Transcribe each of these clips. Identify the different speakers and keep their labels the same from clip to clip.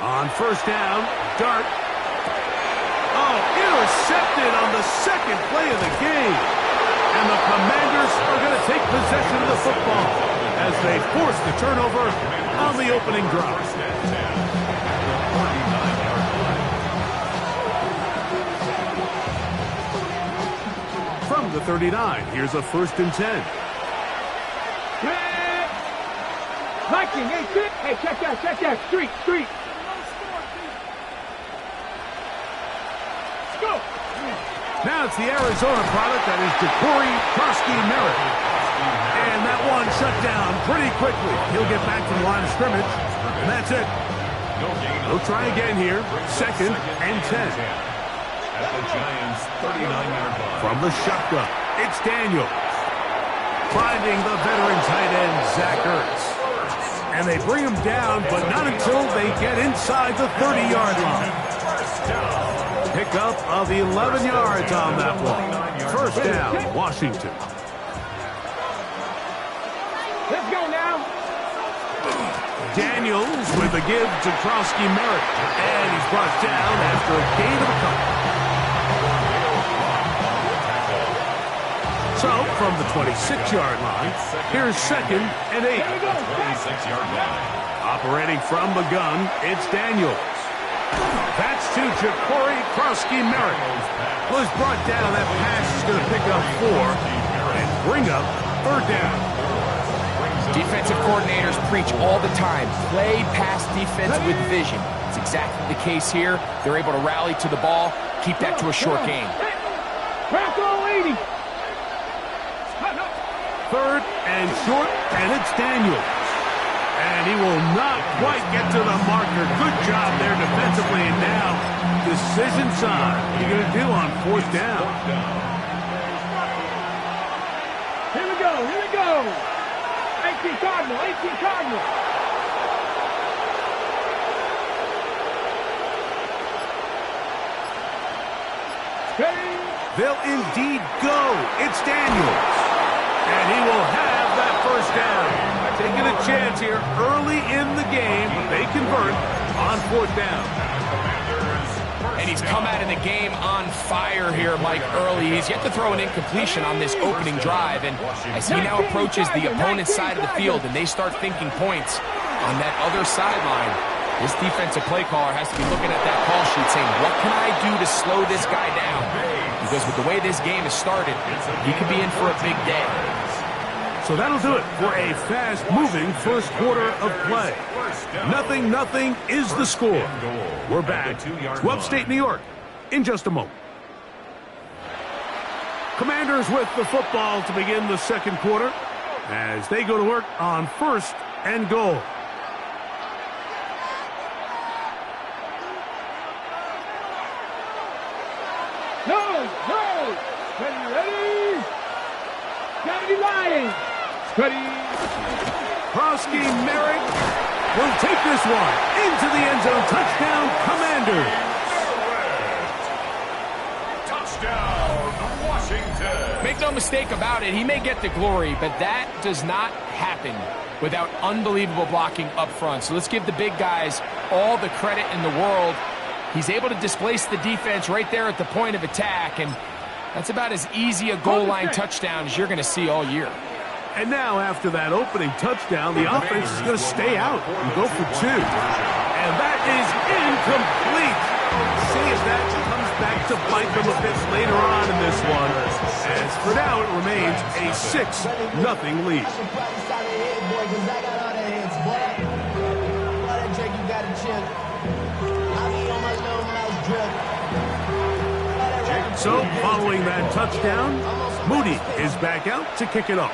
Speaker 1: On first down, Dart. Oh, intercepted on the second play of the game. And the Commanders are going to take possession of the football as they force the turnover on the opening drive. From the 39, here's a 1st and 10.
Speaker 2: Viking, hey, check that, street. Let's go.
Speaker 1: Now it's the Arizona product that is Ja'Cory Merritt. And that one shut down pretty quickly. He'll get back to the line of scrimmage, and that's it. They'll try again here, 2nd and 10.
Speaker 3: At the Giants' 39-yard line.
Speaker 1: From the shotgun, it's Daniels. Finding the veteran tight end, Zach Ertz. And they bring him down, but not until they get inside the 30-yard line. Pickup of 11 yards on that one. 1st down, Washington.
Speaker 2: Let's go now.
Speaker 1: Daniels with a give to Merritt. And he's brought down after a gain of a couple. So, from the 26-yard line, here's 2nd and 8.
Speaker 3: 26-yard line.
Speaker 1: Operating from the gun, it's Daniels. That's to Ja'Cory Merritt. Was brought down. That pass is going to pick up 4 and bring up 3rd down.
Speaker 4: Defensive coordinators preach all the time, play pass defense with vision. It's exactly the case here. They're able to rally to the ball, keep that to a short game.
Speaker 2: Crack all 80.
Speaker 1: 3rd and short, and it's Daniels. And he will not quite get to the marker. Good job there defensively, and now decision time. What are you going to do on 4th down?
Speaker 2: Here we go. 18 Cardinal. Ready?
Speaker 1: They'll indeed go. It's Daniels. And he will have that 1st down. Taking a chance here early in the game. They convert on 4th down.
Speaker 4: And he's come out of the game on fire here, Mike, early. He's yet to throw an incompletion on this opening drive. And as he now approaches the opponent's side of the field and they start thinking points on that other sideline, this defensive play caller has to be looking at that call sheet saying, what can I do to slow this guy down? Because with the way this game has started, he could be in for a big day.
Speaker 1: So that'll do it for a fast-moving 1st quarter of play. 0-0 is the score. We're back to upstate New York in just a moment. Commanders with the football to begin the 2nd quarter as they go to work on 1st and goal.
Speaker 2: No. Ready? Gotta be lying. Ready?
Speaker 1: Merritt will take this one into the end zone. Touchdown, Commanders.
Speaker 3: Touchdown, Washington.
Speaker 4: Make no mistake about it, he may get the glory, but that does not happen without unbelievable blocking up front. So let's give the big guys all the credit in the world. He's able to displace the defense right there at the point of attack, and that's about as easy a goal line touchdown as you're going to see all year.
Speaker 1: And now, after that opening touchdown, the offense is going to stay out and go for 2. And that is incomplete. See if that comes back to bite them a bit later on in this one. As for now, it remains a 6-0 lead. So, following that touchdown, Moody is back out to kick it off.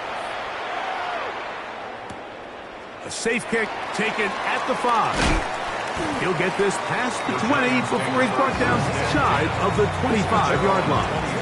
Speaker 1: A safe kick taken at the 5. He'll get this past the 20 before he's brought down shy of the 25-yard line.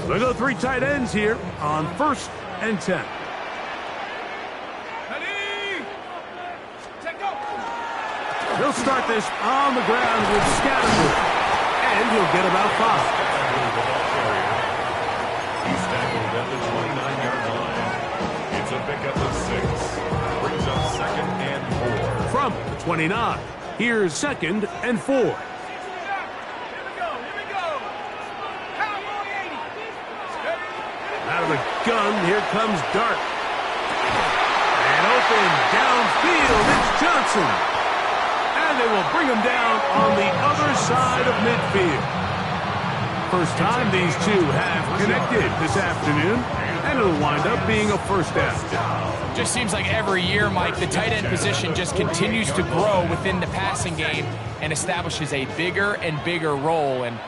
Speaker 1: We'll go 3 tight ends here on 1st and 10. He'll start this on the ground with Scattergood, and he'll get about 5.
Speaker 3: He's tackled at the 29-yard line. It's a pickup of 6. Brings up 2nd and 4.
Speaker 1: From the 29, here's 2nd and 4. Out of the gun, here comes Dart. And open downfield, it's Johnson. And they will bring him down on the other side of midfield. First time these two have connected this afternoon, and it'll wind up being a first down.
Speaker 4: Just seems like every year, Mike, the tight end position just continues to grow within the passing game and establishes a bigger and bigger role. And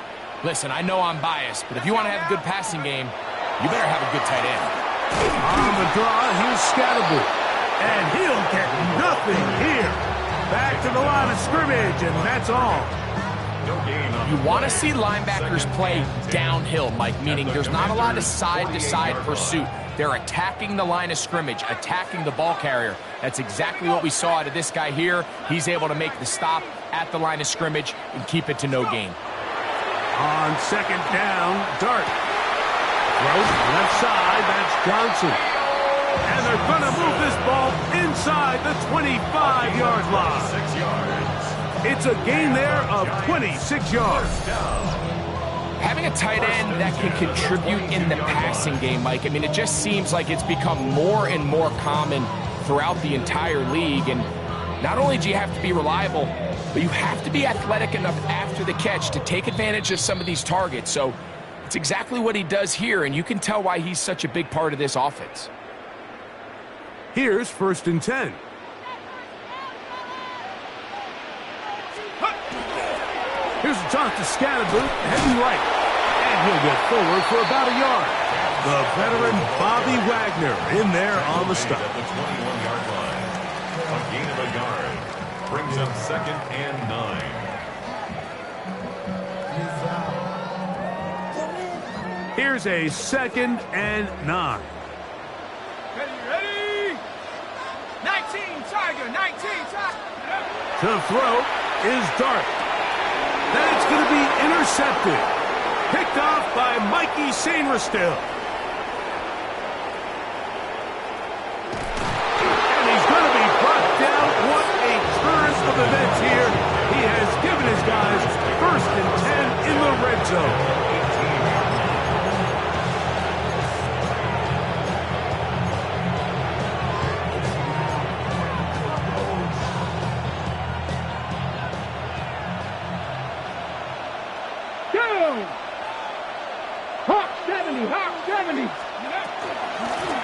Speaker 4: listen, I know I'm biased, but if you want to have a good passing game, you better have a good tight end.
Speaker 1: On the draw, here's Scattergood. And he'll get nothing here. Back to the line of scrimmage, and that's all.
Speaker 4: You want to see linebackers play downhill, Mike, meaning there's not a lot of side-to-side pursuit. They're attacking the line of scrimmage, attacking the ball carrier. That's exactly what we saw out of this guy here. He's able to make the stop at the line of scrimmage and keep it to no gain.
Speaker 1: On 2nd down, Dart. Throws left side, that's Johnson. And they're going to move this ball inside the 25-yard line.
Speaker 3: 6 yards.
Speaker 1: It's a gain there of 26 yards.
Speaker 4: Having a tight end that can contribute in the passing game, Mike, I mean, it just seems like it's become more and more common throughout the entire league. And not only do you have to be reliable, but you have to be athletic enough after the catch to take advantage of some of these targets. So it's exactly what he does here, and you can tell why he's such a big part of this offense.
Speaker 1: Here's 1st and 10. Here's a toss to Scattergood, heading right. And he'll get forward for about a yard. The veteran Bobby Wagner in there on the stop.
Speaker 3: At the 21-yard line. A gain of a yard. Brings up 2nd and 9.
Speaker 1: Here's a 2nd and 9.
Speaker 2: Ready? 19, Tiger, 19, Tiger.
Speaker 1: To throw is Dart. Then it's going to be intercepted. Picked off by Mikey Sainristil. And he's going to be brought down. What a turn of events here. He has given his guys 1st and 10 in the red zone.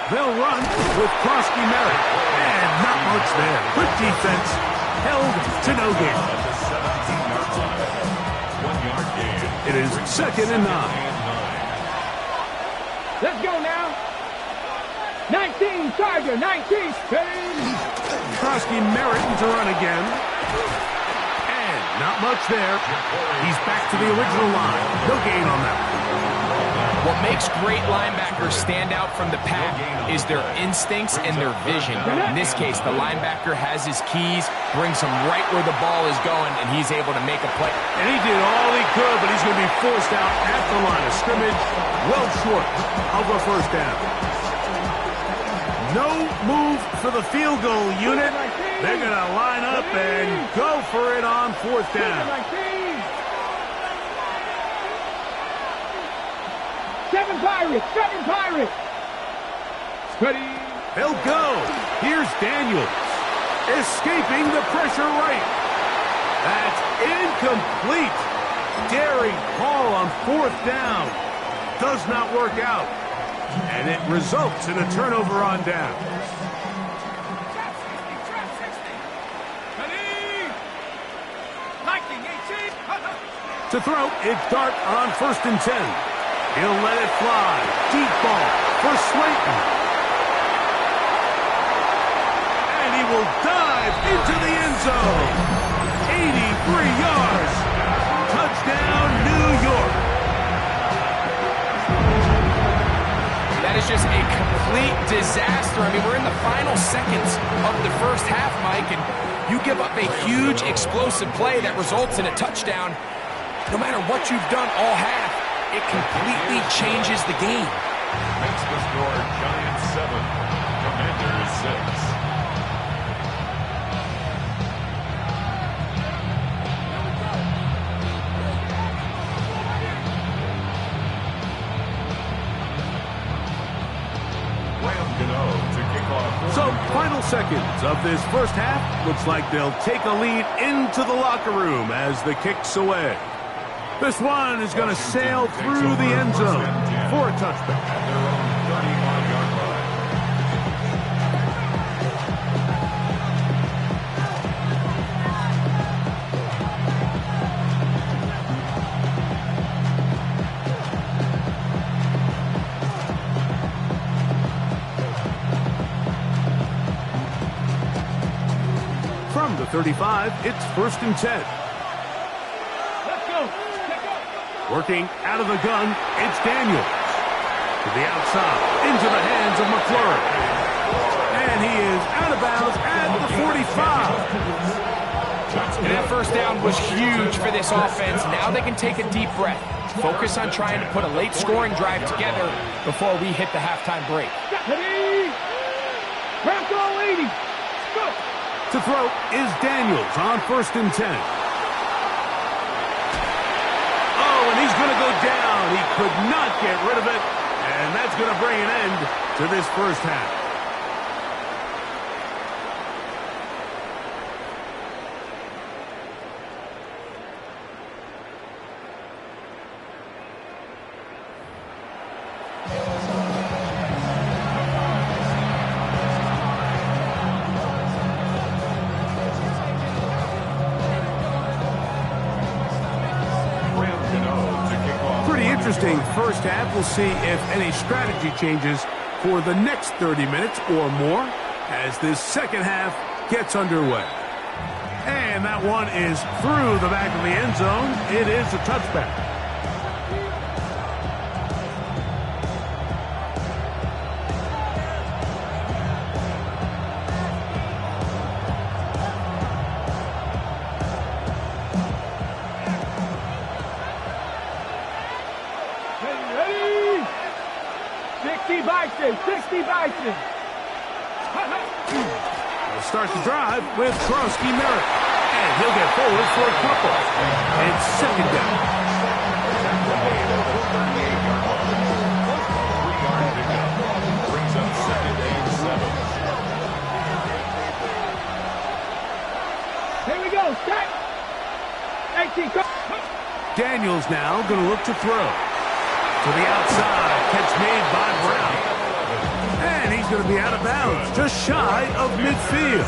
Speaker 1: They'll run with Krosky Merritt. And not much there. Good defense. Held to no gain. It is 2nd and 9.
Speaker 2: Let's go now. 19, Tiger, 19.
Speaker 1: Krosky Merritt to run again. And not much there. He's back to the original line. No gain on that one.
Speaker 4: What makes great linebackers stand out from the pack is their instincts and their vision. In this case, the linebacker has his keys, brings him right where the ball is going, and he's able to make a play.
Speaker 1: And he did all he could, but he's going to be forced out at the line of scrimmage, well short of a first down. No move for the field goal unit. They're going to line up and go for it on 4th down.
Speaker 2: 7 Pirates, 7 Pirates. Ready?
Speaker 1: They'll go. Here's Daniels. Escaping the pressure right. That's incomplete. Daring Hall on 4th down. Does not work out. And it results in a turnover on down. To throw, it's Dart on 1st and 10. He'll let it fly. Deep ball for Slayton. And he will dive into the end zone. 83 yards. Touchdown, New York.
Speaker 4: That is just a complete disaster. I mean, we're in the final seconds of the first half, Mike, and you give up a huge explosive play that results in a touchdown. No matter what you've done all half, it completely changes the game.
Speaker 3: Makes the score Giants 7, Commanders 6.
Speaker 1: So, final seconds of this first half. Looks like they'll take a lead into the locker room as the kick's away. This one is going to sail through the end zone for a touchback.
Speaker 3: At their own 35-yard line.
Speaker 1: From the 35, it's 1st and 10.
Speaker 2: Let's go.
Speaker 1: Working out of the gun, it's Daniels. To the outside, into the hands of McClure. And he is out of bounds at the 45.
Speaker 4: And that first down was huge for this offense. Now they can take a deep breath. Focus on trying to put a late scoring drive together before we hit the halftime break.
Speaker 2: Ready? Bronco 80. Go.
Speaker 1: To throw is Daniels on 1st and 10. Oh, and he's going to go down. He could not get rid of it. And that's going to bring an end to this first half. Interesting first half. We'll see if any strategy changes for the next 30 minutes or more as this second half gets underway. And that one is through the back of the end zone. It is a touchback.
Speaker 2: Ready? 60 Bison.
Speaker 1: We'll start the drive with Krosky Merritt. And he'll get forward for a couple. It's 2nd down.
Speaker 3: Brings up 2nd and 7.
Speaker 2: Here we go. Set. 18. Go.
Speaker 1: Daniels now going to look to throw. To the outside. Catch made by Brown. And he's going to be out of bounds. Just shy of midfield.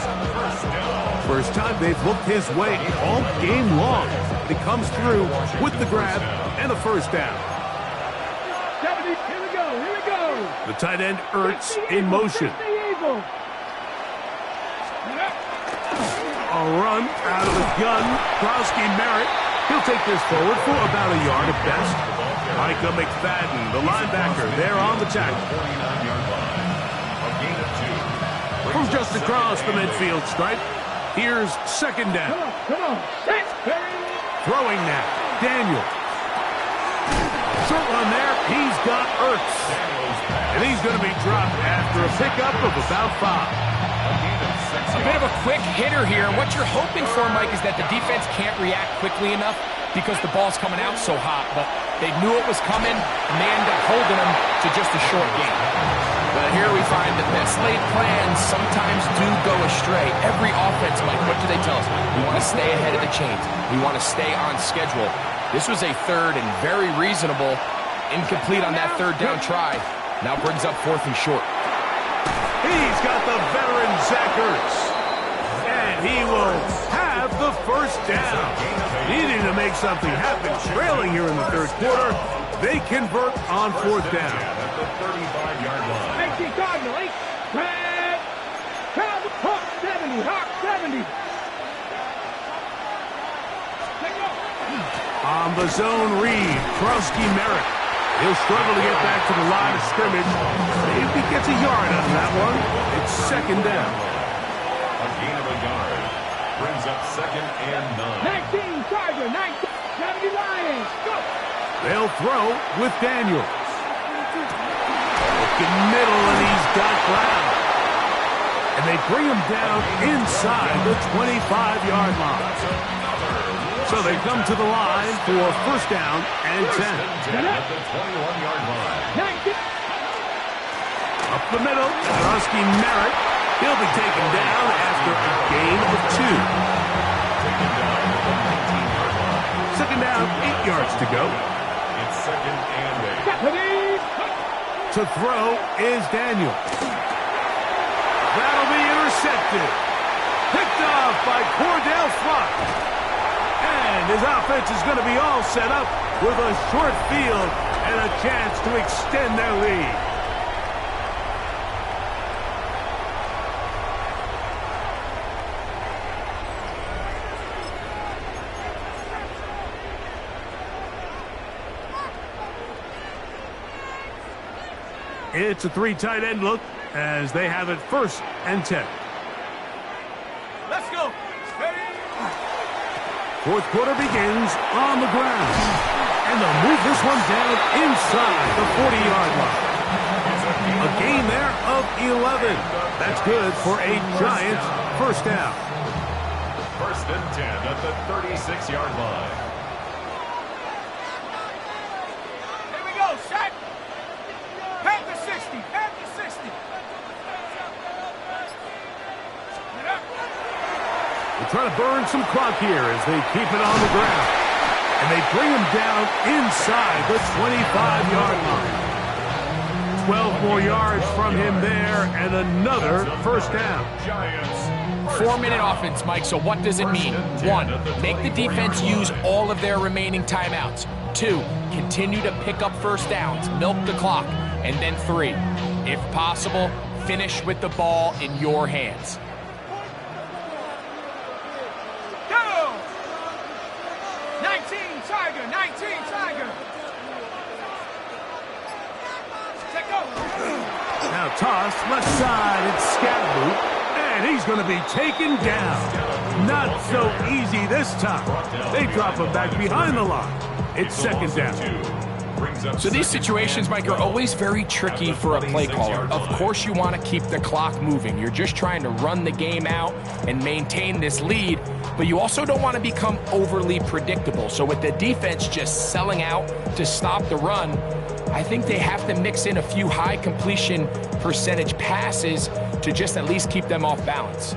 Speaker 1: First time they've looked his way all game long. He comes through with the grab and a first down.
Speaker 2: 70. Here we go.
Speaker 1: The tight end Ertz in motion. A run out of the gun. Krosky Merritt. He'll take this forward for about a yard at best. Micah McFadden, the linebacker, there on the tackle.
Speaker 3: 49-yard line. A gain of 2.
Speaker 1: From just across the midfield stripe, here's 2nd down.
Speaker 2: Come on. Set.
Speaker 1: Throwing now. Daniel. Short one there. He's got Ertz. And he's going to be dropped after a pickup of about 5.
Speaker 4: A bit of a quick hitter here. What you're hoping for, Mike, is that the defense can't react quickly enough because the ball's coming out so hot. But they knew it was coming, and they ended up holding them to just a short game. But here we find that best laid plans sometimes do go astray. Every offense, Mike, what do they tell us? We want to stay ahead of the chains. We want to stay on schedule. This was a third and very reasonable, incomplete on that third down try. Now brings up 4th and short.
Speaker 1: He's got the veteran Zach Ertz. And he will have the first down. Needing to make something happen, trailing here in the third quarter. They convert on fourth down.
Speaker 3: At the 35-yard line.
Speaker 2: 18 Cardinal, 8. Red. Hawk 70. Hawk 70.
Speaker 1: On the zone read, Krusky Merritt. He'll struggle to get back to the line of scrimmage. If he gets a yard out of that one, it's second down.
Speaker 3: A gain of a yard. Brings up second and 9.
Speaker 2: 19 Charger, 19. 70 Lions. Go.
Speaker 1: They'll throw with Daniels. Looking middle, and he's got ground. And they bring him down inside the 25-yard line. So they come to the line for first down and 10.
Speaker 3: At the 21-yard line.
Speaker 2: 19.
Speaker 1: Up the middle, Krusky Merritt. He'll be taken down after a gain of 2.
Speaker 3: Taken down at the 19-yard line.
Speaker 1: Second down, 8 yards to go.
Speaker 3: It's second and 8.
Speaker 1: To throw is Daniels. That'll be intercepted. Picked off by Cordell Flock. And his offense is going to be all set up with a short field and a chance to extend their lead. It's a 3 tight end look as they have it first and 10.
Speaker 2: Let's go.
Speaker 1: Fourth quarter begins on the ground. And they'll move this one down inside the 40-yard line. A gain there of 11. That's good for a Giants first down.
Speaker 3: First and 10 at the 36-yard line.
Speaker 2: Here we go, shot. Panther 60. Panther 60.
Speaker 1: They're trying to burn some clock here as they keep it on the ground. And they bring him down inside the 25-yard line. 12 more yards from him there and another first down.
Speaker 3: Giants.
Speaker 4: 4-minute offense, Mike, so what does it mean? 1, make the defense use all of their remaining timeouts. 2, continue to pick up first downs, milk the clock. And then 3, if possible, finish with the ball in your hands.
Speaker 2: Go! 19 Tiger, 19 Tiger. Take go.
Speaker 1: Now toss left side, it's Scatterboot, and he's going to be taken down. Not so easy this time. They drop him back behind the line. It's second down.
Speaker 4: So these situations, Mike, are always very tricky for a play caller. Of course you want to keep the clock moving. You're just trying to run the game out and maintain this lead, but you also don't want to become overly predictable. So with the defense just selling out to stop the run, I think they have to mix in a few high completion percentage passes to just at least keep them off balance.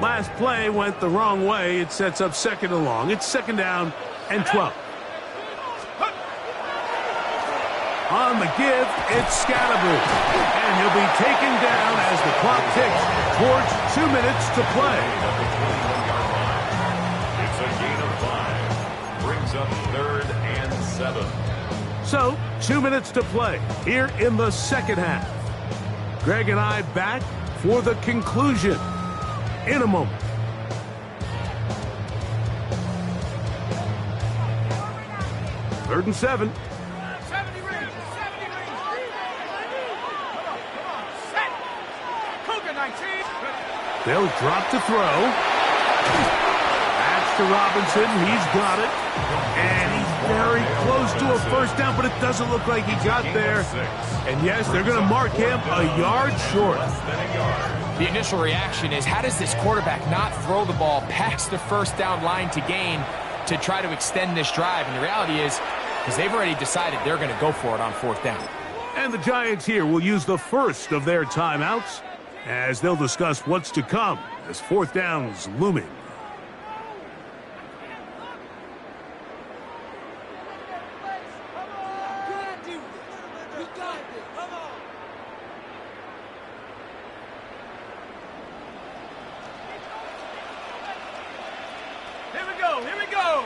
Speaker 1: Last play went the wrong way. It sets up second and long. It's second down and 12. On the give, it's Scatterboot. And he'll be taken down as the clock ticks towards 2 minutes to play.
Speaker 3: It's a gain of 5. Brings up third and 7.
Speaker 1: So, 2 minutes to play here in the second half. Greg and I back for the conclusion in a moment. Third and 7.
Speaker 2: 70 rings, 70 rings. Come on, set. Cougar 19.
Speaker 1: They'll drop to throw. That's to Robinson. He's got it. And he's very close to a first down, but it doesn't look like he got there. And yes, they're going to mark him a yard short.
Speaker 4: The initial reaction is, how does this quarterback not throw the ball past the first down line to gain to try to extend this drive? And the reality is, because they've already decided they're going to go for it on fourth down.
Speaker 1: And the Giants here will use the first of their timeouts as they'll discuss what's to come as fourth down's looming.
Speaker 2: Here we go, here we go.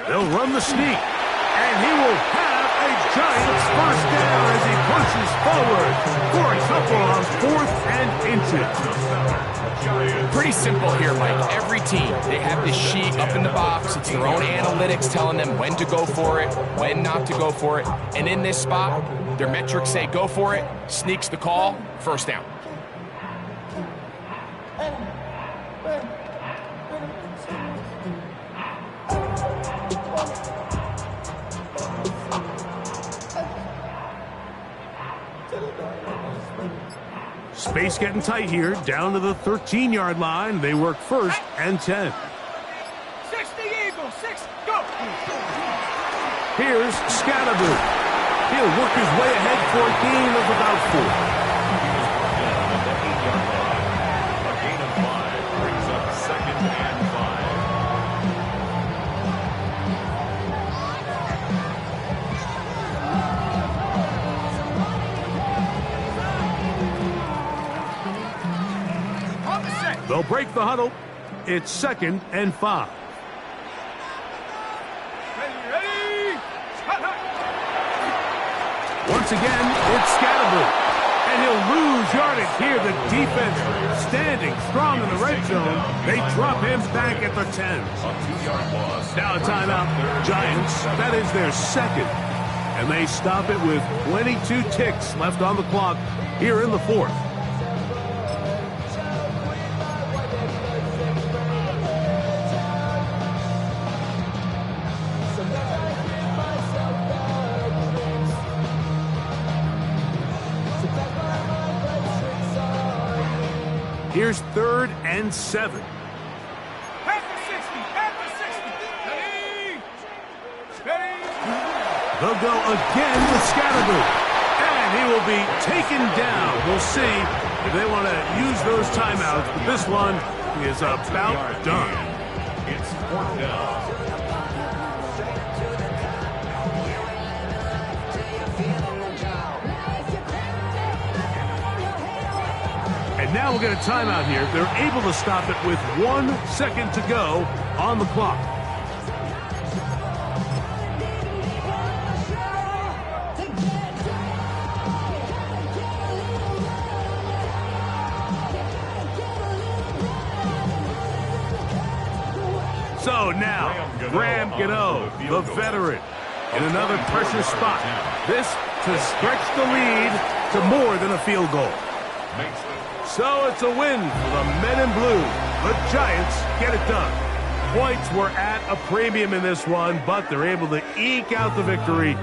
Speaker 1: They'll run the sneak, and he will have a a Giants first down as he pushes forward for a couple on 4th and inches.
Speaker 4: Pretty simple here, Mike. Every team, they have this sheet up in the box. It's their own analytics telling them when to go for it, when not to go for it. And in this spot, their metrics say go for it, sneaks the call, first down.
Speaker 1: Space getting tight here, down to the 13-yard line. They work 1st and 10.
Speaker 2: 60 Eagles, 6, go!
Speaker 1: Here's Scatterboot. He'll work his way ahead for a gain of about 4.
Speaker 3: A gain of 5 brings up 2nd and
Speaker 2: 5.
Speaker 1: They'll break the huddle. It's 2nd and 5.
Speaker 2: Ready?
Speaker 1: Once again, it's Scatterboot. And he'll lose yardage here. The defense standing strong in the red zone. They drop him back at the 10.
Speaker 3: A 2-yard loss.
Speaker 1: Now a timeout. Giants, that is their 2nd. And they stop it with 22 ticks left on the clock here in the 4th. Here's 3rd and 7.
Speaker 2: At the 60, at the 60. Ready?
Speaker 1: They'll go again with Scatterboot. And he will be taken down. We'll see if they want to use those timeouts. But this one is about done.
Speaker 3: It's 4th down.
Speaker 1: And now we'll get a timeout here. They're able to stop it with 1 second to go on the clock. So now, Graham Gano, the veteran, in another pressure spot. This to stretch the lead to more than a field goal. So it's a win for the men in blue. The Giants get it done. Points were at a premium in this one, but they're able to eke out the victory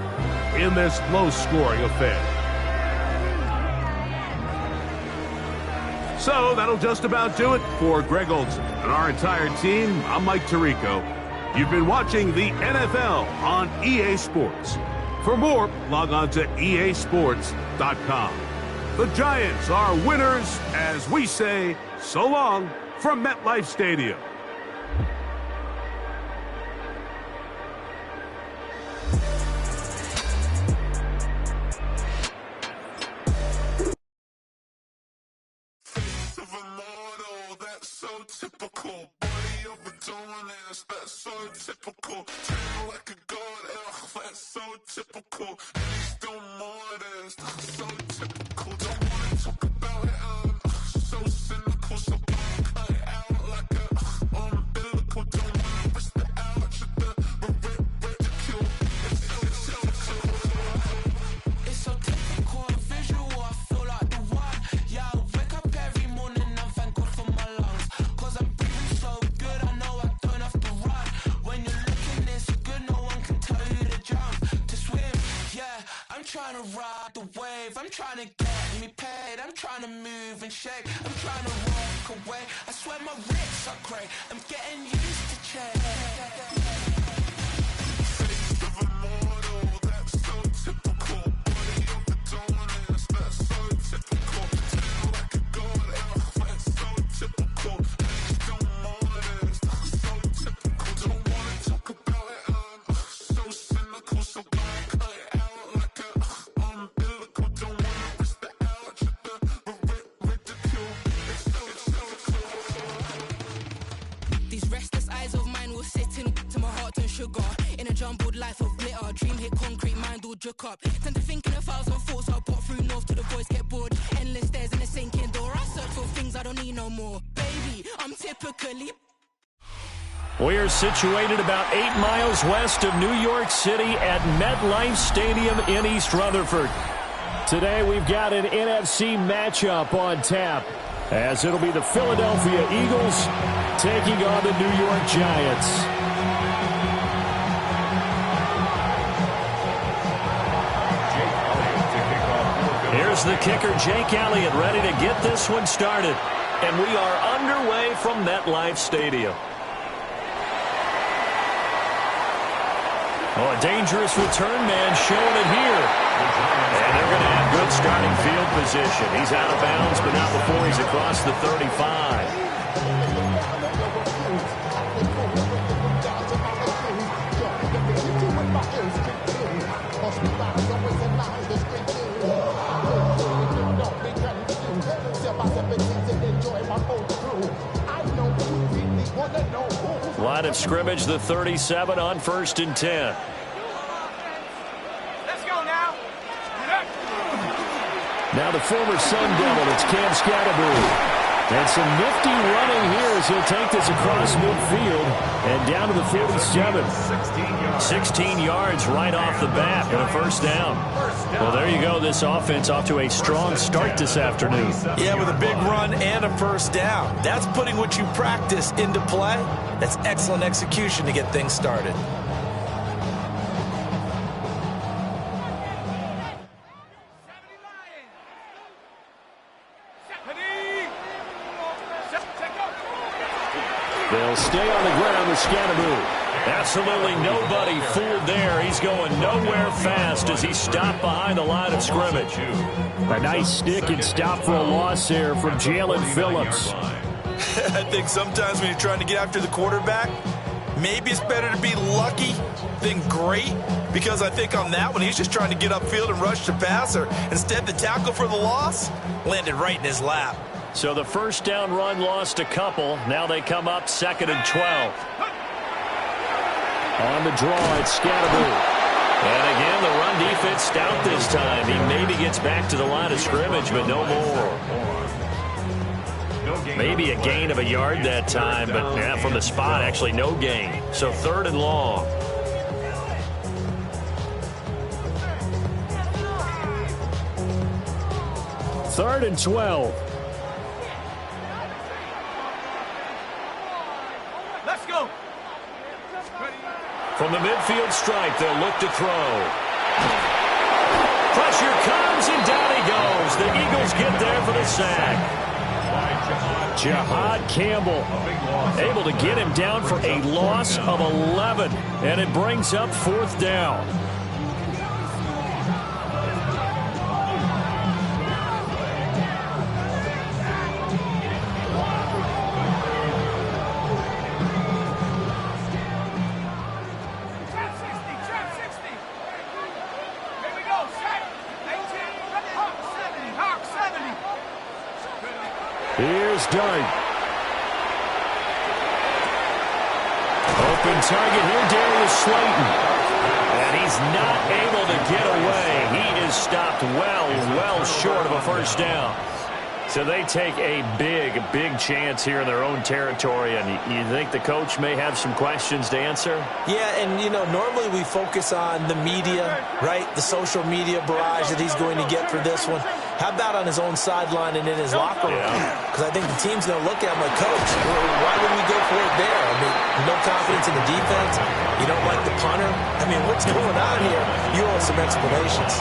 Speaker 1: in this low-scoring affair. So that'll just about do it for Greg Olson and our entire team. I'm Mike Tirico. You've been watching the NFL on EA Sports. For more, log on to easports.com. The Giants are winners as we say so long from MetLife Stadium.
Speaker 5: Typical body of a donut, that's so typical. Train like a god, that's so typical. He's still modest, so typical. Don't wanna talk about it, so cynical. So cut it out like a umbilical. Don't wanna risk the ouch of the ridicule. It's so typical, visual. I feel like the one. Yeah, I wake up every morning and thank God for my lungs. Cause I'm breathing so good, I know I don't have to run. When you're looking this good, no one can tell you to jump, to swim. Yeah, I'm trying to ride the wave. I'm trying to get me paid. I'm trying to move and shake. I'm trying to walk away. I swear my wrists are great. I'm getting used to change. Face of a model, that's so typical. Body of a donut, that's so typical. Tail like a god, that's so typical. He's still modest, so typical. Don't wanna talk about it, so cynical. So cut it out like a umbilical. Don't wanna risk the ouch of the ridicule. It's so
Speaker 6: These restless eyes of mine will sit in to my heart and sugar. In a jumbled life of glitter, dream
Speaker 5: hit concrete, mind all jerk up. Tend to think in 1,000 thoughts, I'll pop through north to the voice, get bored. Endless stairs in a sinking door, I search for things I don't need no more. Baby, I'm typically...
Speaker 6: We're situated about 8 miles west of New York City at MetLife Stadium in East Rutherford. Today we've got an NFC matchup on tap, as it'll be the Philadelphia Eagles taking on the New York Giants. Here's the kicker, Jake Elliott, ready to get this one started. And we are underway from MetLife Stadium. Oh, a dangerous return man showing it here. And they're going to have good starting field position. He's out of bounds, but not before he's across the 35. Line of scrimmage, the 37 on 1st and 10.
Speaker 2: Let's go now.
Speaker 6: Now the former Sun Devil, it's Cam Scatterbury. And some nifty running here as he'll take this across midfield and down to the 47. 16 yards right off the bat and a first down. Well, there you go. This offense off to a strong start this afternoon.
Speaker 7: Yeah, with a big run and a first down. That's putting what you practice into play. That's excellent execution to get things started.
Speaker 6: They'll stay on the ground with Scatterbury. Absolutely nobody fooled there. He's going nowhere fast as he's stopped behind the line of scrimmage. A nice stick and stop for a loss there from Jalen Phillips.
Speaker 7: I think sometimes when you're trying to get after the quarterback, maybe it's better to be lucky than great, because I think on that one he's just trying to get upfield and rush the passer. Instead, the tackle for the loss landed right in his lap.
Speaker 6: So the first down run lost a couple. Now they come up 2nd and 12. On the draw, it's Scatterbury. And again, the run defense stout this time. He maybe gets back to the line of scrimmage, but no more. Maybe a gain of a yard that time, but yeah, from the spot, actually no gain. So 3rd and long. Third and 12.
Speaker 2: Let's go.
Speaker 6: From the midfield stripe, they'll look to throw. Pressure comes, and down he goes. The Eagles get there for the sack. Jahad Campbell able to get him down for a loss of 11, and it brings up 4th down. Here's Dart. Open target here, Darius Slayton. And he's not able to get away. He is stopped well short of a first down. So they take a big chance here in their own territory, and you think the coach may have some questions to answer?
Speaker 7: Yeah, and, you know, normally we focus on the media, right, the social media barrage that he's going to get for this one. How about on his own sideline and in his locker room? Because I think the team's going to look at him like, Coach, why wouldn't we go for it there? I mean, no confidence in the defense. You don't like the punter. I mean, what's going on here? You owe some explanations.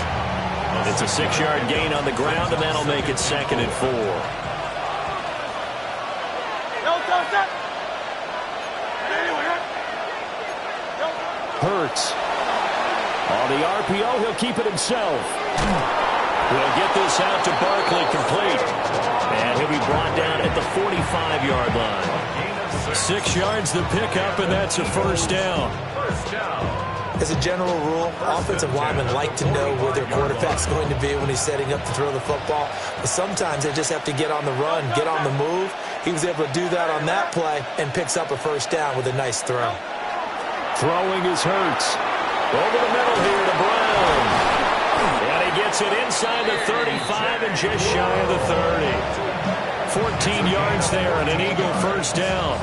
Speaker 6: It's a 6-yard gain on the ground, and that'll make it 2nd and 4. Hurts. On the RPO, he'll keep it himself. We'll get this out to Barkley, complete. And he'll be brought down at the 45-yard line. 6 yards the pickup, and that's a first down.
Speaker 7: As a general rule, offensive linemen like to know where their quarterback's going to be when he's setting up to throw the football. But sometimes they just have to get on the run, get on the move. He was able to do that on that play and picks up a first down with a nice throw.
Speaker 6: Throwing is Hurts. Over the middle here to Brown. And he gets it inside the 35 and just shy of the 30. 14 yards there and an Eagle first down.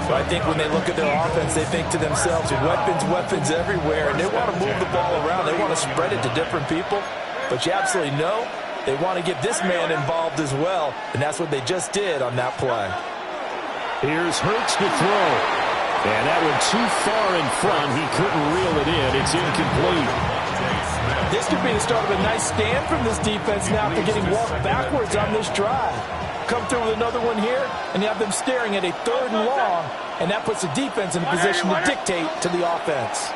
Speaker 7: I think when they look at their offense, they think to themselves, weapons everywhere, and they want to move the ball around. They want to spread it to different people. But you absolutely know they want to get this man involved as well, and that's what they just did on that play.
Speaker 6: Here's Hurts to throw. And that went too far in front. He couldn't reel it in. It's incomplete.
Speaker 7: This could be the start of a nice stand from this defense now after getting walked backwards on this drive. Come through with another one here, and you have them staring at a 3rd and long, and that puts the defense in a position to dictate to the offense.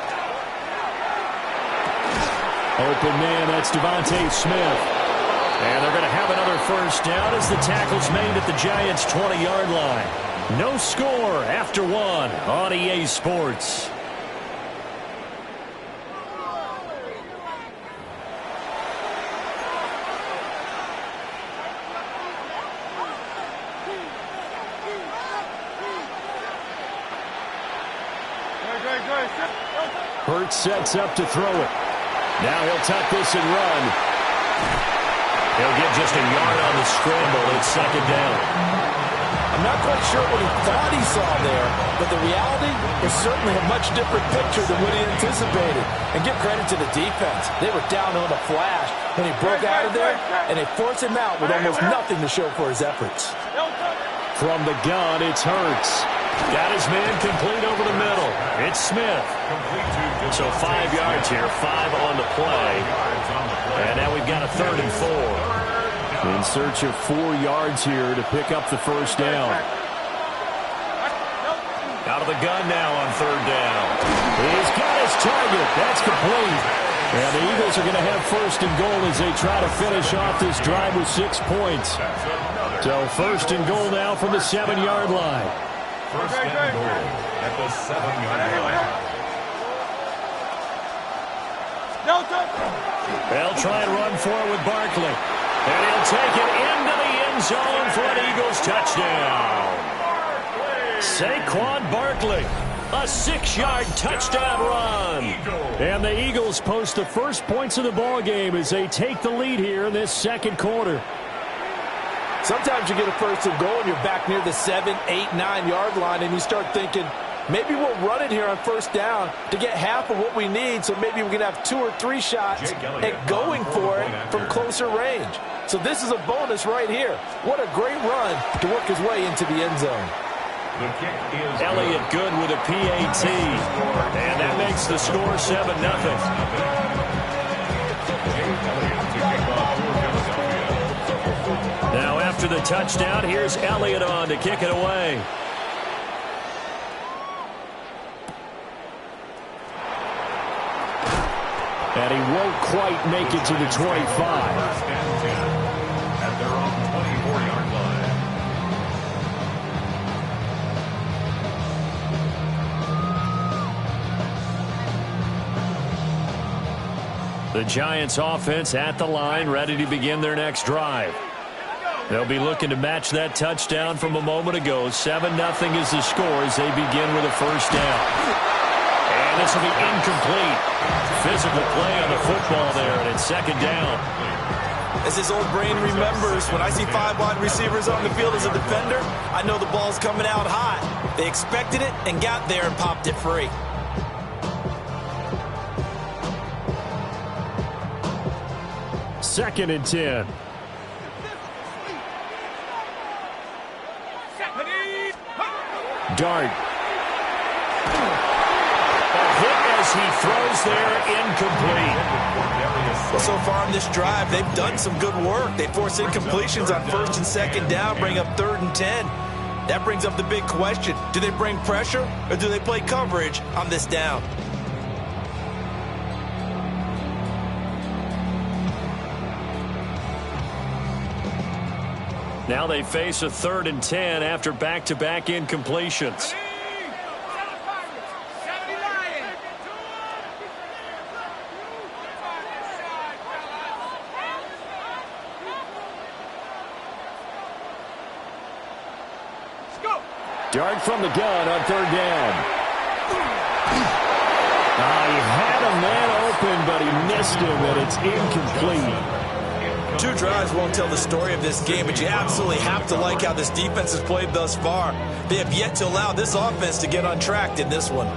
Speaker 6: Open man, that's Devontae Smith. And they're going to have another first down as the tackle's made at the Giants' 20-yard line. No score after 1 on EA Sports. Hurts sets up to throw it. Now he'll tuck this and run. He'll get just a yard on the scramble. It's 2nd down.
Speaker 7: I'm not quite sure what he thought he saw there, but the reality is certainly a much different picture than what he anticipated. And give credit to the defense. They were down on a flash when he broke out of there, and they forced him out with almost nothing to show for his efforts.
Speaker 6: From the gun, it's Hurts. Got his man complete over the middle. It's Smith. So 5 yards here, 5 on the play. And now we've got a 3rd and 4. In search of 4 yards here to pick up the first down. Out of the gun now on 3rd down. He's got his target. That's complete. And the Eagles are going to have 1st and goal as they try to finish off this drive with 6 points. So 1st and goal now from the 7-yard line.
Speaker 3: 1st and goal at the 7-yard line.
Speaker 6: They'll try and run for it with Barkley. And he'll take it into the end zone for an Eagles touchdown. Saquon Barkley, a 6-yard touchdown run. And the Eagles post the first points of the ball game as they take the lead here in this 2nd quarter.
Speaker 7: Sometimes you get a 1st and goal and you're back near the 7, 8, 9-yard line, and you start thinking, maybe we'll run it here on 1st down to get half of what we need, so maybe we can have 2 or 3 shots at going for it from closer range. So this is a bonus right here. What a great run to work his way into the end zone.
Speaker 6: Elliott good with a PAT. And that makes the score 7-0. Now after the touchdown, here's Elliott on to kick it away. And he won't quite make it to the 25.
Speaker 3: 1st and 10 at their own 24-yard line.
Speaker 6: The Giants offense at the line, ready to begin their next drive. They'll be looking to match that touchdown from a moment ago. 7-0 is the score as they begin with a first down. And this will be incomplete. Physical play on the football there, and it's 2nd down.
Speaker 7: As his old brain remembers, when I see 5 wide receivers on the field as a defender, I know the ball's coming out high. They expected it and got there and popped it free.
Speaker 6: Second and 10. Dart. A hit as he throws there, incomplete.
Speaker 7: Well, so far in this drive, they've done some good work. They force incompletions on 1st and 2nd down, bring up 3rd and 10. That brings up the big question. Do they bring pressure or do they play coverage on this down?
Speaker 6: Now they face a 3rd and 10 after back-to-back incompletions. Dart from the gun on 3rd down. He had a man open, but he missed him, and it's incomplete.
Speaker 7: 2 drives won't tell the story of this game, but you absolutely have to like how this defense has played thus far. They have yet to allow this offense to get untracked in this one.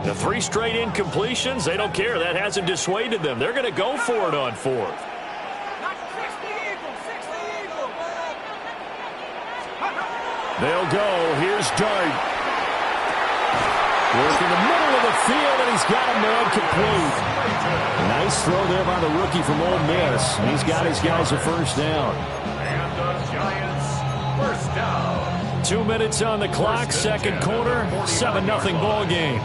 Speaker 6: The 3 straight incompletions, they don't care. That hasn't dissuaded them. They're going to go for it on 4th. They'll go. Here's Dart. Working the middle of the field, and he's got a man complete. Nice throw there by the rookie from Ole Miss. He's got his guys a first down.
Speaker 3: And the Giants, first down.
Speaker 6: 2 minutes on the clock, second quarter, 7-0 ball game.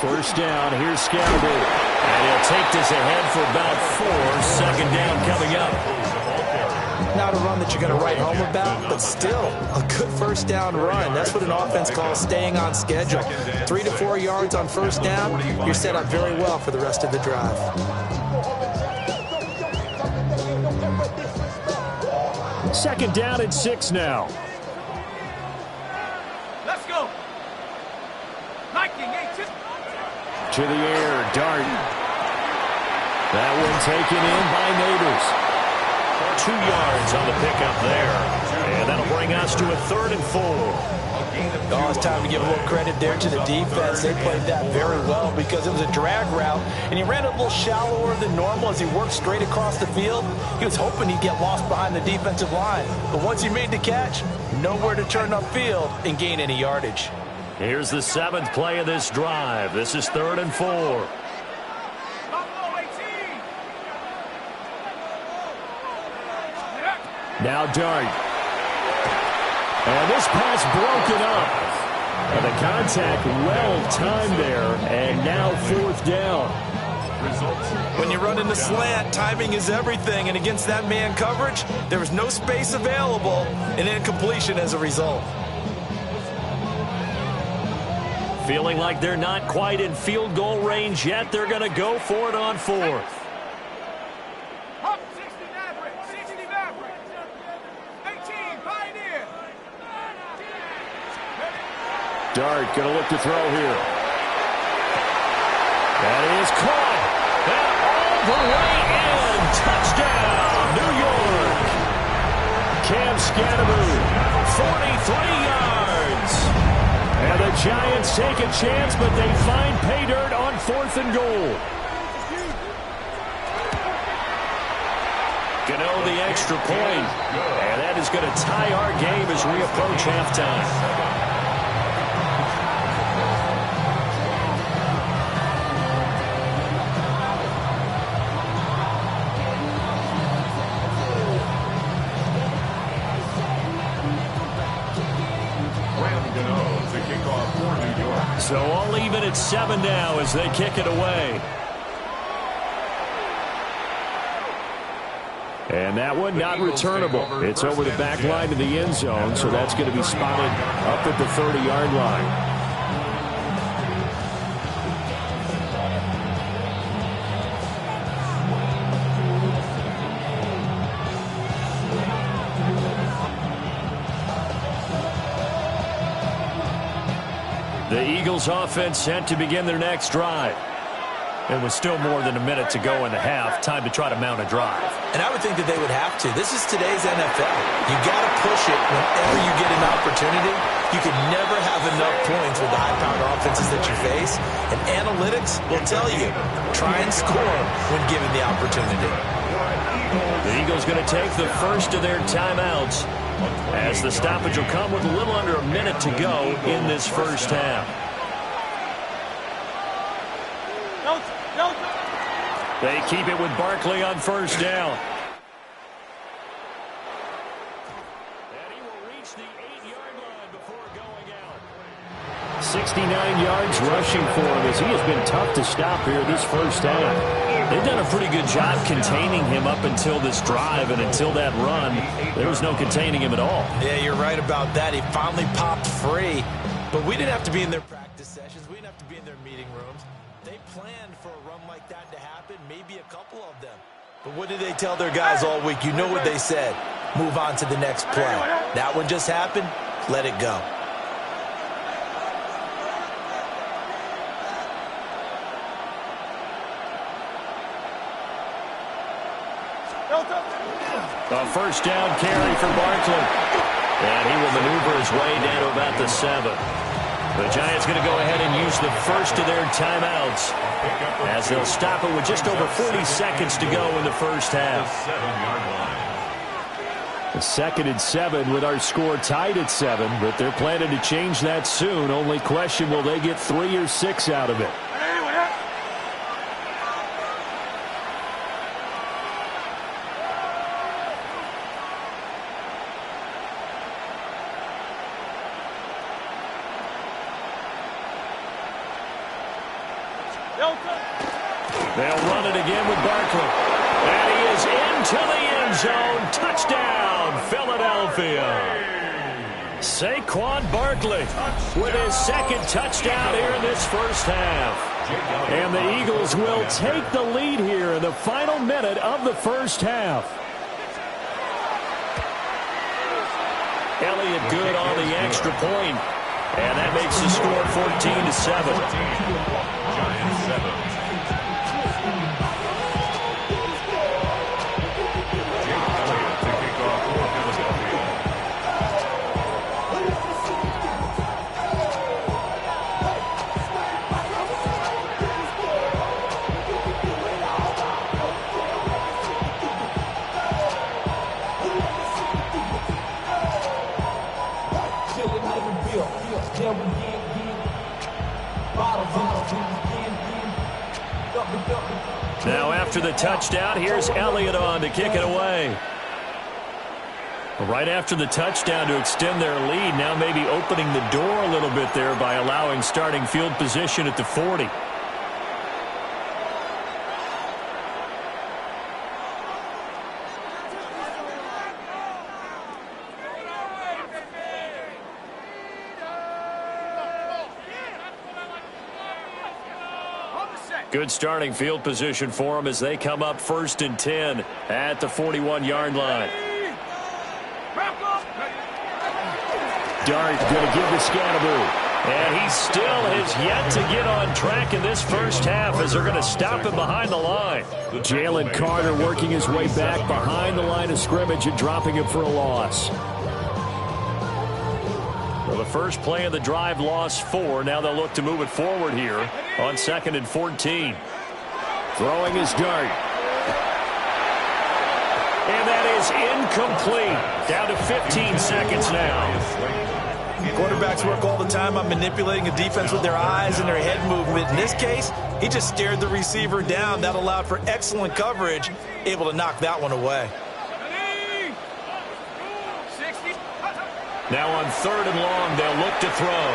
Speaker 6: First down, here's Scalaboo. And he'll take this ahead for about 4. Second down coming up.
Speaker 7: Not a run that you're going to write home about, but still a good first down run. That's what an offense calls staying on schedule. 3 to 4 yards on first down, you're set up very well for the rest of the drive.
Speaker 6: Second down and 6 now.
Speaker 2: Let's go.
Speaker 6: To the air, Dart. That one taken in by Neighbors. 2 yards on the pickup there. And that'll bring us to a 3rd and 4.
Speaker 7: Oh, it's time to give a little credit there to the defense. They played that very well because it was a drag route, and he ran a little shallower than normal as he worked straight across the field. He was hoping he'd get lost behind the defensive line. But once he made the catch, nowhere to turn upfield and gain any yardage.
Speaker 6: Here's the 7th play of this drive. This is 3rd and 4. Now Dart. And this pass broken up. And the contact well timed there. And now 4th down.
Speaker 7: When you run in the slant, timing is everything. And against that man coverage, there was no space available. And incompletion as a result.
Speaker 6: Feeling like they're not quite in field goal range yet. They're going to go for it on 4th. Dart going to look to throw here. That is caught. And all the way in. Touchdown, New York. Cam Scalaboo, 43 yards. And the Giants take a chance, but they find pay dirt on 4th and goal. Gano the extra point. And that is going to tie our game as we approach halftime. So all even at 7 now as they kick it away. And that one not returnable. It's over the back line to the end zone, so that's going to be spotted up at the 30-yard line. The Eagles offense set to begin their next drive. It was still more than a minute to go in the half. Time to try to mount a drive.
Speaker 7: And I would think that they would have to. This is today's NFL. You got to push it whenever you get an opportunity. You can never have enough points with the high-powered offenses that you face. And analytics will tell you, try and score when given the opportunity.
Speaker 6: The Eagles going to take the first of their timeouts, as the stoppage will come with a little under a minute to go in this first half. They keep it with Barkley on first down. And he will reach the 8-yard line before going 69 yards rushing for him as he has been tough to stop here this first half.
Speaker 8: They've done a pretty good job containing him up until this drive, and until that run, there was no containing him at all.
Speaker 7: Yeah, you're right about that. He finally popped free, but we didn't have to be in their practice sessions. We didn't have to be in their meeting rooms. They planned for a run like that to happen, maybe a couple of them. But what did they tell their guys all week? You know what they said. Move on to the next play. That one just happened. Let it go.
Speaker 6: A first down carry for Barkley. And he will maneuver his way down to about the 7. The Giants going to go ahead and use the first of their timeouts as they'll stop it with just over 40 seconds to go in the first half. The 2nd and 7 with our score tied at 7, but they're planning to change that soon. Only question, will they get 3 or 6 out of it? They'll run it again with Barkley. And he is into the end zone. Touchdown, Philadelphia. Saquon Barkley with his 2nd touchdown here in this first half. And the Eagles will take the lead here in the final minute of the first half. Elliott good on the extra point. And that makes the score 14-7.
Speaker 3: Giants 7.
Speaker 6: Now after the touchdown, here's Elliott on to kick it away. Right after the touchdown to extend their lead, now maybe opening the door a little bit there by allowing starting field position at the 40. Good starting field position for them as they come up 1st and 10 at the 41-yard line. Dart going to give the Scatterboo. And he still has yet to get on track in this first half as they're going to stop him behind the line. Jalen Carter working his way back behind the line of scrimmage and dropping him for a loss. Well, the first play of the drive lost 4. Now they'll look to move it forward here on 2nd and 14. Throwing his Dart. And that is incomplete. Down to 15 seconds now.
Speaker 7: Quarterbacks work all the time on manipulating a defense with their eyes and their head movement. In this case, he just stared the receiver down. That allowed for excellent coverage, able to knock that one away.
Speaker 6: Now on 3rd and long, they'll look to throw.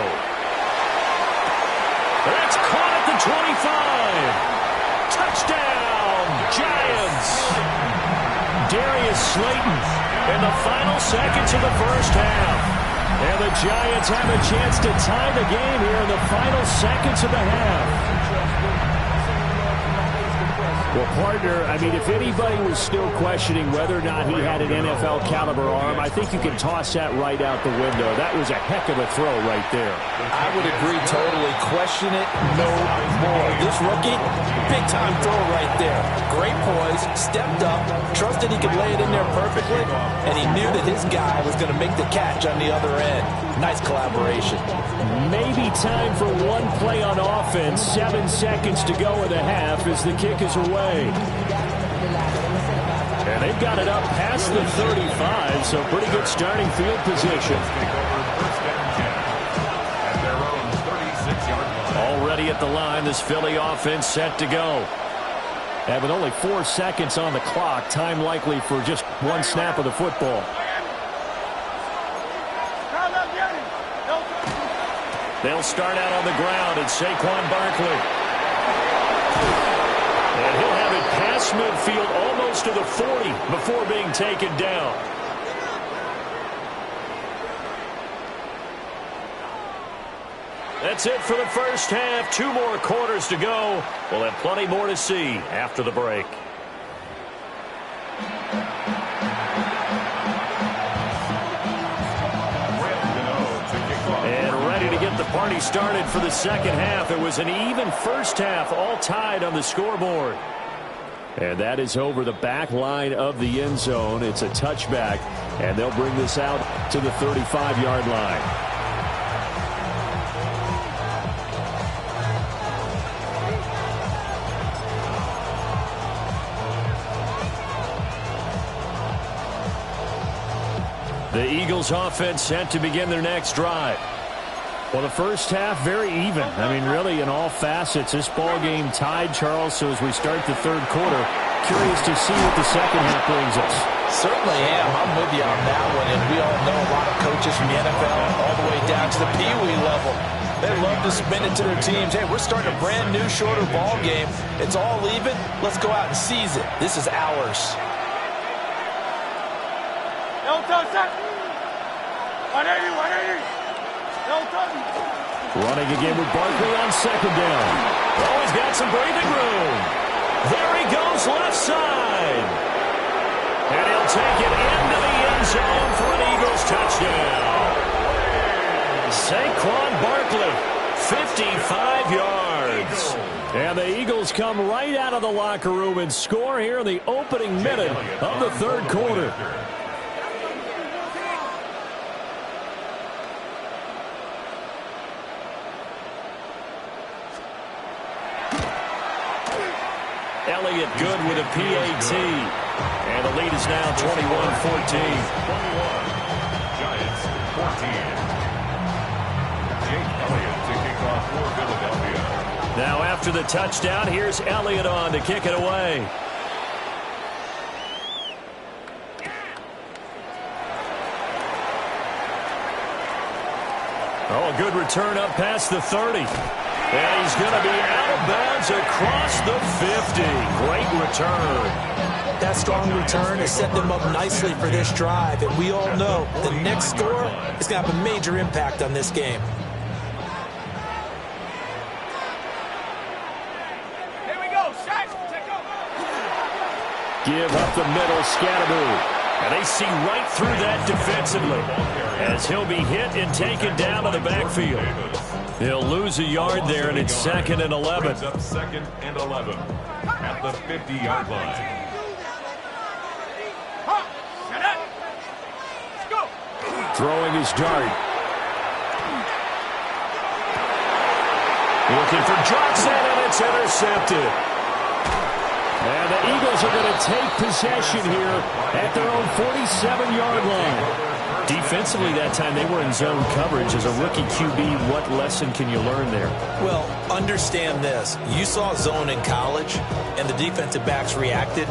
Speaker 6: That's caught at the 25. Touchdown, Giants. Darius Slayton in the final seconds of the first half. And the Giants have a chance to tie the game here in the final seconds of the half. Well, partner, I mean, if anybody was still questioning whether or not he had an NFL caliber arm, I think you can toss that right out the window. That was a heck of a throw right there.
Speaker 7: I would agree totally. Question it no more. This rookie, big-time throw right there. Great poise, stepped up, trusted he could lay it in there perfectly, and he knew that his guy was going to make the catch on the other end. Nice collaboration.
Speaker 6: Maybe time for one play on offense. 7 seconds to go in the half as the kick is away. And they've got it up past the 35, so pretty good starting field position. Already at the line, this Philly offense set to go. And with only 4 seconds on the clock, time likely for just one snap of the football. They'll start out on the ground. It's Saquon Barkley. And he'll have it past midfield almost to the 40 before being taken down. That's it for the first half. 2 more quarters to go. We'll have plenty more to see after the break. And ready to get the party started for the second half. It was an even first half, all tied on the scoreboard. And that is over the back line of the end zone. It's a touchback, and they'll bring this out to the 35-yard line. The Eagles offense set to begin their next drive. Well, the first half, very even. I mean, really, in all facets, this ball game tied, Charles. So as we start the third quarter, curious to see what the second half brings us.
Speaker 7: Certainly am. I'm with you on that one. And we all know a lot of coaches from the NFL all the way down to the Pee Wee level. They love to spin it to their teams. Hey, we're starting a brand new, shorter ball game. It's all even. Let's go out and seize it. This is ours.
Speaker 6: Running again with Barkley on second down. Oh, he's got some breathing room. There he goes, left side. And he'll take it into the end zone for an Eagles touchdown. Saquon Barkley, 55 yards. And the Eagles come right out of the locker room and score here in the opening minute of the third quarter. Elliott good with a PAT. And the lead is now 21-14.
Speaker 3: 21. Giants 14. Jake Elliott to kick off for Philadelphia.
Speaker 6: Now after the touchdown, here's Elliott on to kick it away. Oh, a good return up past the 30. And he's going to be out of bounds across the 50. Great return.
Speaker 7: That strong return has set them up nicely for this drive. And we all know the next score is going to have a major impact on this game.
Speaker 2: Here we go, Shaq. Take over.
Speaker 6: Give up the middle, Scatteroo. And they see right through that defensively as he'll be hit and taken down to the backfield. He'll lose a yard there, and it's 2nd and 11.
Speaker 3: Brings up 2nd and 11 at the 50-yard line.
Speaker 6: Throwing his dart. Looking for Johnson, and it's intercepted. And the Eagles are going to take possession here at their own 47-yard line. Defensively that time, they were in zone coverage. As a rookie QB, what lesson can you learn there?
Speaker 7: Well, understand this. You saw zone in college, and the defensive backs reacted,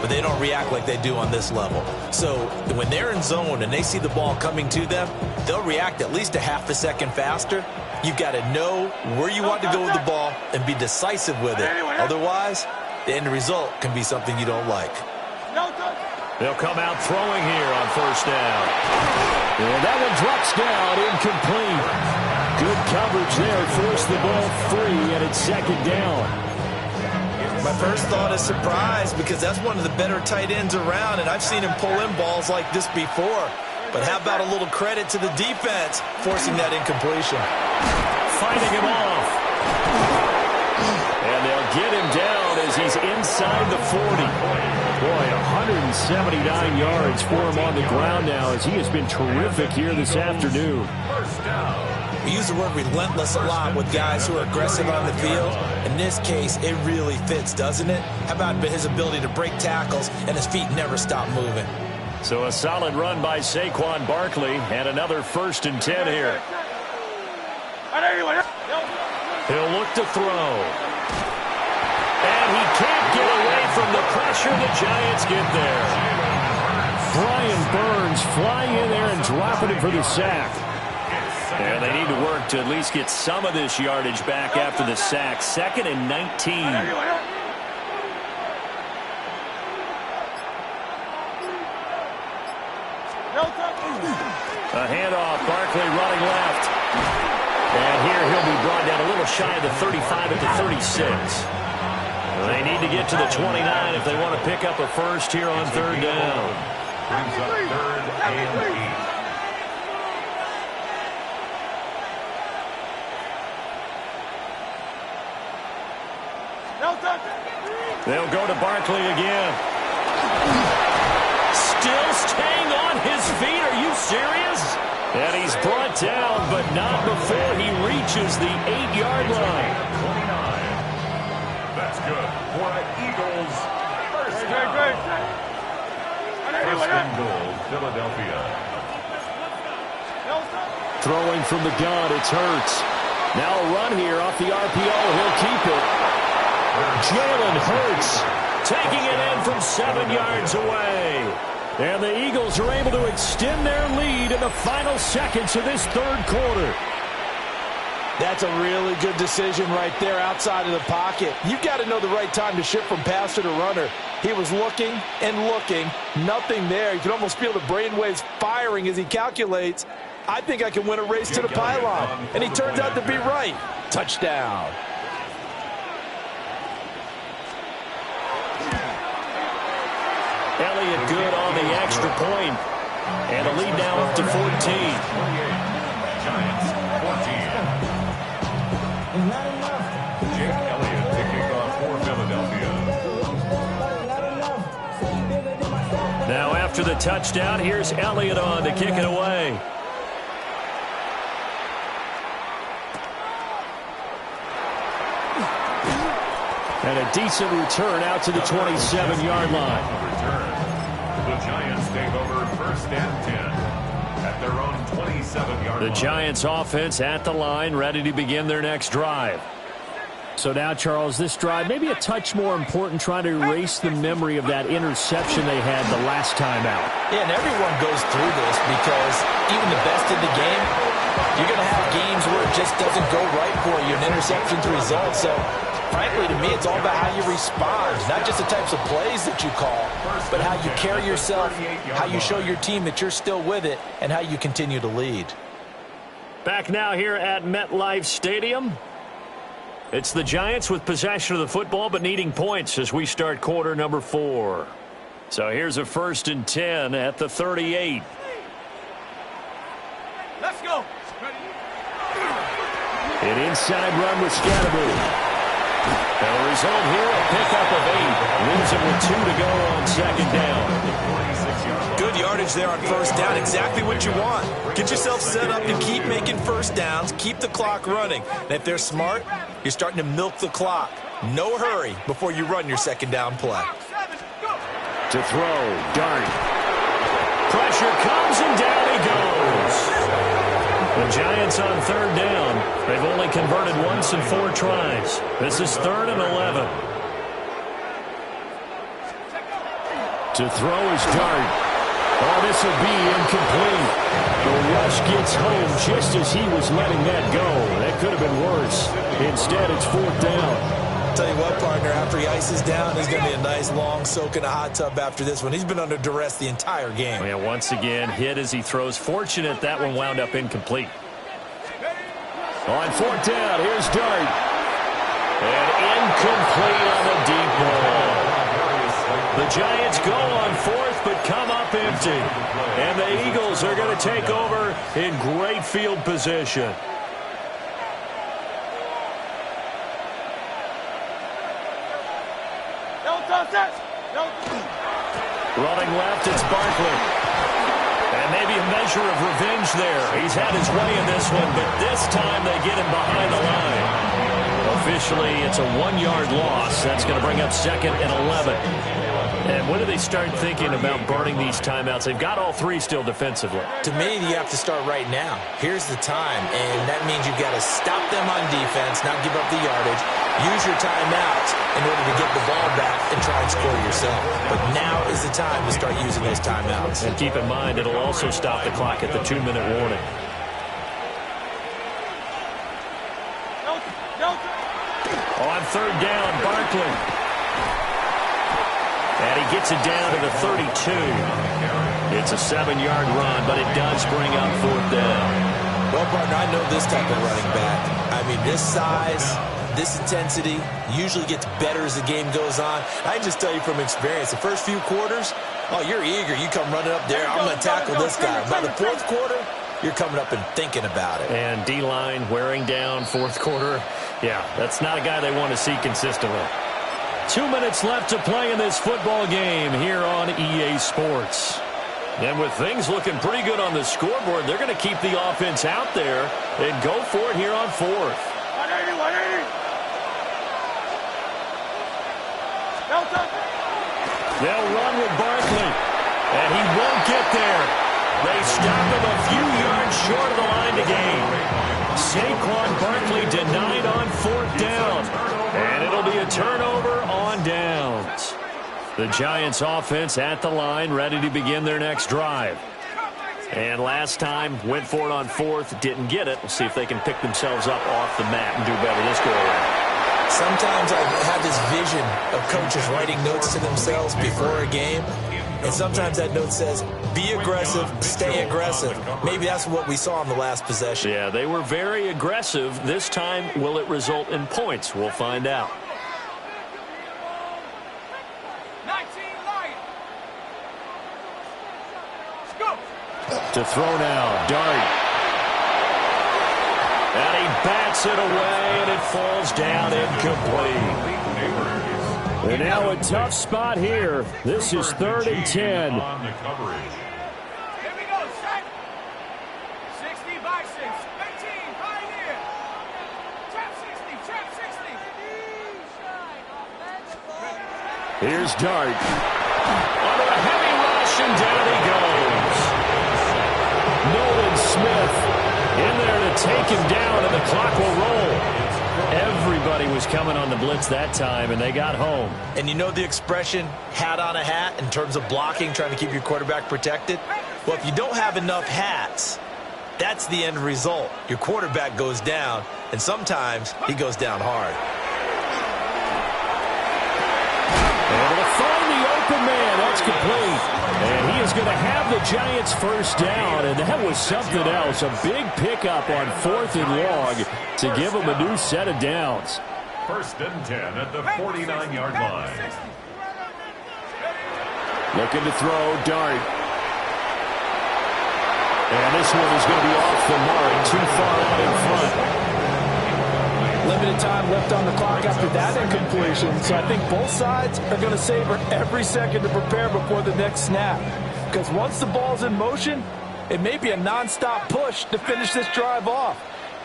Speaker 7: but they don't react like they do on this level. So when they're in zone and they see the ball coming to them, they'll react at least a half a second faster. You've got to know where you want to go with the ball and be decisive with it. Otherwise, the end result can be something you don't like.
Speaker 6: They'll come out throwing here on first down. And that one drops down, incomplete. Good coverage there, forced the ball free, and it's 2nd down.
Speaker 7: My first thought is surprise, because that's one of the better tight ends around, and I've seen him pull in balls like this before. But how about a little credit to the defense forcing that incompletion?
Speaker 6: Fighting him off. And they'll get him down as he's inside the 40. Boy, 179 yards for him on the ground now as he has been terrific here this afternoon.
Speaker 7: We use the word relentless a lot with guys who are aggressive on the field. In this case, it really fits, doesn't it? How about his ability to break tackles and his feet never stop moving?
Speaker 6: So a solid run by Saquon Barkley and another 1st and 10 here. He'll look to throw. And he can't get away from the pressure. The Giants get there. Brian Burns flying in there and dropping it for the sack. And they need to work to at least get some of this yardage back after the sack. 2nd and 19. A handoff, Barkley running left. And here he'll be brought down a little shy of the 35 at the 36. They need to get to the 29 if they want to pick up a first here on 3rd down.
Speaker 3: Brings up 3rd and 8.
Speaker 6: They'll go to Barkley again. Still staying on his feet. Are you serious? And he's brought down, but not before he reaches the 8-yard line.
Speaker 3: 29. That's good for an Eagles first down. First and goal, Philadelphia.
Speaker 6: Throwing from the gun, it's Hurts. Now a run here off the RPO. He'll keep it. Jalen Hurts taking it in from 7 yards away. And the Eagles are able to extend their lead in the final seconds of this 3rd quarter.
Speaker 7: That's a really good decision right there outside of the pocket. You've got to know the right time to shift from passer to runner. He was looking and looking, nothing there. You can almost feel the brainwaves firing as he calculates, I think I can win a race to the pylon. And he turns out to be right. Touchdown.
Speaker 6: Elliott good on the extra point. And a lead now up to 14.
Speaker 3: Giants 14. Jake Elliott to kick off for Philadelphia.
Speaker 6: Now after the touchdown, here's Elliott on to kick it away. And a decent return out to the 27-yard line.
Speaker 3: The Giants take over 1st and 10 at their own 27-yard line.
Speaker 6: The Giants offense at the line, ready to begin their next drive. So now, Charles, this drive maybe a touch more important, trying to erase the memory of that interception they had the last time out.
Speaker 7: Yeah, and everyone goes through this because even the best in the game, you're going to have games where it just doesn't go right for you, and interceptions result. So frankly, to me, it's all about how you respond, not just the types of plays that you call, but how you carry yourself, how you show your team that you're still with it, and how you continue to lead.
Speaker 6: Back now here at MetLife Stadium. It's the Giants with possession of the football, but needing points as we start quarter number 4. So here's a 1st and 10 at the 38.
Speaker 2: Let's go.
Speaker 6: An inside run with Scatterby. And the result here, a pickup of 8. Leaves him with 2 to go on 2nd down.
Speaker 7: Good yardage there on 1st down. Exactly what you want. Get yourself set up to keep making 1st downs. Keep the clock running. And if they're smart, you're starting to milk the clock. No hurry before you run your 2nd down play.
Speaker 6: To throw, Dart. Pressure comes and down he goes. The Giants on 3rd down. They've only converted once in 4 tries. This is 3rd and 11. To throw is Dart. Oh, this will be incomplete. The rush gets home just as he was letting that go. That could have been worse. Instead, it's 4th down.
Speaker 7: Tell you what, partner, after he ices down, he's going to be a nice long soak in a hot tub after this one. He's been under duress the entire game.
Speaker 6: Yeah, once again, hit as he throws. Fortunate that one wound up incomplete. On 4th down, here's Dart. And incomplete on the deep ball. The Giants go on 4th, but come up empty. And the Eagles are going to take over in great field position. Running left, it's Barkley. And maybe a measure of revenge there. He's had his way in this one, but this time they get him behind the line. Officially, it's a 1-yard loss. That's going to bring up 2nd and 11. And when do they start thinking about burning these timeouts? They've got all 3 still defensively.
Speaker 7: To me, you have to start right now. Here's the time, and that means you've got to stop them on defense, not give up the yardage. Use your timeouts in order to get the ball back and try and score yourself. But now is the time to start using those timeouts.
Speaker 6: And keep in mind, it'll also stop the clock at the 2-minute warning. on third down. Barkley. And he gets it down to the 32. It's a 7-yard run, but it does bring up fourth down.
Speaker 7: Well, partner, I know this type of running back. I mean, this size, this intensity usually gets better as the game goes on. I can just tell you from experience, the first few quarters, oh, you're eager. You come running up there, I'm going to tackle this guy. By the fourth quarter, you're coming up and thinking about it.
Speaker 6: And D-line wearing down fourth quarter. Yeah, that's not a guy they want to see consistently. 2 minutes left to play in this football game here on EA Sports. And with things looking pretty good on the scoreboard, they're going to keep the offense out there and go for it here on fourth.
Speaker 2: 180, 180.
Speaker 6: They'll run with Barkley, and he won't get there. They stop him a few yards short of the line to gain. Saquon Barkley denied on fourth down, and it'll be a turnover on downs. The Giants offense at the line, ready to begin their next drive. And last time, went for it on fourth, didn't get it. We'll see if they can pick themselves up off the mat and do better this go around.
Speaker 7: Sometimes I have this vision of coaches writing notes to themselves before a game, and sometimes that note says, be aggressive, stay aggressive. Maybe that's what we saw in the last possession.
Speaker 6: Yeah, they were very aggressive. This time, will it result in points? We'll find out.
Speaker 2: 19 Lions. Let's go.
Speaker 6: To throw now, Dart. And he bats it away, and it falls down incomplete. And now a tough spot here. This is 3rd and 10.
Speaker 3: On the coverage.
Speaker 2: Here we go, set. 60 by 6. 15, pioneer. Trap 60, trap 60.
Speaker 6: Here's Dart. Under a heavy rush, and down he goes. Nolan Smith in there to take him down, and the clock will roll. Everybody was coming on the blitz that time, and they got home.
Speaker 7: And you know the expression, hat on a hat, in terms of blocking, trying to keep your quarterback protected? Well, if you don't have enough hats, that's the end result. Your quarterback goes down, and sometimes he goes down hard.
Speaker 6: Able to find the open man. That's complete. And he is going to have the Giants first down, and that was something else. A big pickup on 4th and long to give them a new set of downs.
Speaker 3: 1st and 10 at the 49-yard line.
Speaker 6: Looking to throw, Dart. And this one is going to be off the mark, too far out in front.
Speaker 9: Limited time left on the clock after that incompletion, so I think both sides are going to savor every second to prepare before the next snap. Because once the ball's in motion, it may be a non-stop push to finish this drive off.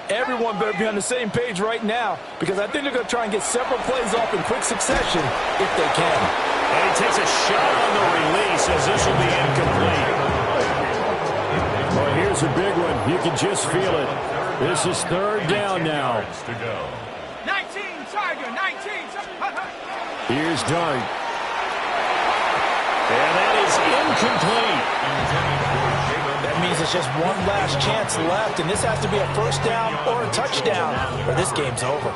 Speaker 9: Everyone better be on the same page right now, because I think they're going to try and get several plays off in quick succession if they can.
Speaker 6: And he takes a shot on the release as this will be incomplete. Well, here's a big one. You can just feel it. This is 3rd down now.
Speaker 2: 19, Tiger, 19.
Speaker 6: Here's Dart. And that is incomplete.
Speaker 9: That means it's just one last chance left, and this has to be a first down or a touchdown, or this game's over.